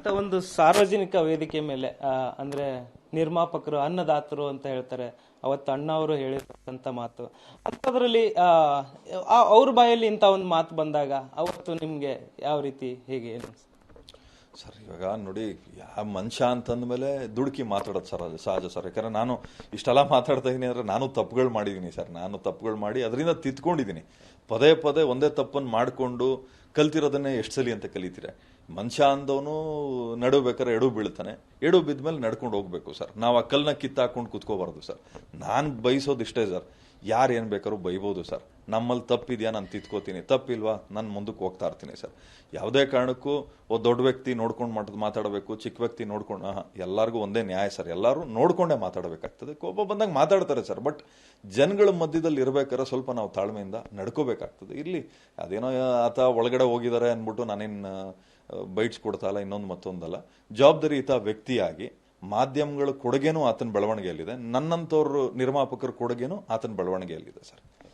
ಅಂತ ಒಂದು ಸಾರ್ವಜನಿಕ ವೇದಿಕೆ ಮೇಲೆ ಅಂದ್ರೆ ನಿರ್ಮಾಪಕರು ಅನ್ನದಾತರು ಅಂತ ಹೇಳ್ತಾರೆ, ಅವತ್ತು ಅಣ್ಣ ಅವರು ಹೇಳಿದಂತ ಮಾತು, ಅಂಥದ್ರಲ್ಲಿ ಅವ್ರ ಬಾಯಲ್ಲಿ ಇಂಥ ಒಂದು ಮಾತು ಬಂದಾಗ ಅವತ್ತು ನಿಮ್ಗೆ ಯಾವ ರೀತಿ ಹೇಗೆ ಸರ್? ಇವಾಗ ನೋಡಿ, ಯಾವ ಮನುಷ್ಯ ಅಂತಂದ್ಮೇಲೆ ದುಡುಕಿ ಮಾತಾಡೋದು ಸರ್, ಅದು ಸಹಜ ಸರ್. ಯಾಕಂದ್ರೆ ನಾನು ಇಷ್ಟೆಲ್ಲ ಮಾತಾಡ್ತಾ ಇದೀನಿ ಅಂದ್ರೆ ನಾನು ತಪ್ಪುಗಳು ಮಾಡಿದ್ದೀನಿ ಸರ್. ನಾನು ತಪ್ಪುಗಳು ಮಾಡಿ ಅದರಿಂದ ತಿದ್ಕೊಂಡಿದ್ದೀನಿ. ಪದೇ ಪದೇ ಒಂದೇ ತಪ್ಪನ್ನು ಮಾಡಿಕೊಂಡು ಕಲ್ತಿರೋದನ್ನೇ ಎಷ್ಟು ಸಲಿ ಅಂತ ಕಲಿತೀರ? ಮನುಷ್ಯ ಅಂದವನು ನಡಬೇಕಾದ್ರೆ ಎಡು ಬೀಳ್ತಾನೆ, ಎಡು ಬಿದ್ಮೇಲೆ ನಡ್ಕೊಂಡು ಹೋಗ್ಬೇಕು ಸರ್. ನಾವು ಆ ಕಲ್ಲನ್ನ ಕಿತ್ತಾಕೊಂಡು ಕುತ್ಕೋಬಾರ್ದು ಸರ್. ನಾನು ಬಯಸೋದು ಇಷ್ಟೇ ಸರ್, ಯಾರು ಏನು ಬೇಕಾದ್ರೂ ಬೈಬೋದು ಸರ್. ನಮ್ಮಲ್ಲಿ ತಪ್ಪಿದ್ಯಾ, ನಾನು ತಿದ್ಕೋತೀನಿ, ತಪ್ಪಿಲ್ವಾ ನಾನು ಮುಂದಕ್ಕೆ ಹೋಗ್ತಾ ಇರ್ತೀನಿ ಸರ್. ಯಾವುದೇ ಕಾರಣಕ್ಕೂ ಒಬ್ಬ ದೊಡ್ಡ ವ್ಯಕ್ತಿ ನೋಡ್ಕೊಂಡು ಮಾತಾಡಬೇಕು, ಚಿಕ್ಕ ವ್ಯಕ್ತಿ ನೋಡ್ಕೊಂಡು ಎಲ್ಲರಿಗೂ ಒಂದೇ ನ್ಯಾಯ ಸರ್. ಎಲ್ಲರೂ ನೋಡ್ಕೊಂಡೇ ಮಾತಾಡಬೇಕಾಗ್ತದೆ. ಕೋಪ ಬಂದಾಗ ಮಾತಾಡ್ತಾರೆ ಸರ್, ಬಟ್ ಜನಗಳ ಮಧ್ಯದಲ್ಲಿ ಇರಬೇಕಾದ್ರೆ ಸ್ವಲ್ಪ ನಾವು ತಾಳ್ಮೆಯಿಂದ ನಡ್ಕೋಬೇಕಾಗ್ತದೆ. ಇಲ್ಲಿ ಅದೇನೋ ಆತ ಒಳಗಡೆ ಹೋಗಿದ್ದಾರೆ ಅಂದ್ಬಿಟ್ಟು ನಾನೇನು ಬೈಟ್ಸ್ಕೊಡ್ತಾ ಇಲ್ಲ, ಇನ್ನೊಂದು ಮತ್ತೊಂದಲ್ಲ. ಜವಾಬ್ದಾರಿಯುತ ವ್ಯಕ್ತಿಯಾಗಿ ಮಾಧ್ಯಮಗಳ ಕೊಡುಗೆನೂ ಆತನ ಬೆಳವಣಿಗೆಯಲ್ಲಿದೆ, ನನ್ನಂಥವ್ರು ನಿರ್ಮಾಪಕರ ಕೊಡುಗೆನೂ ಆತನ ಬೆಳವಣಿಗೆಯಲ್ಲಿದೆ ಸರ್.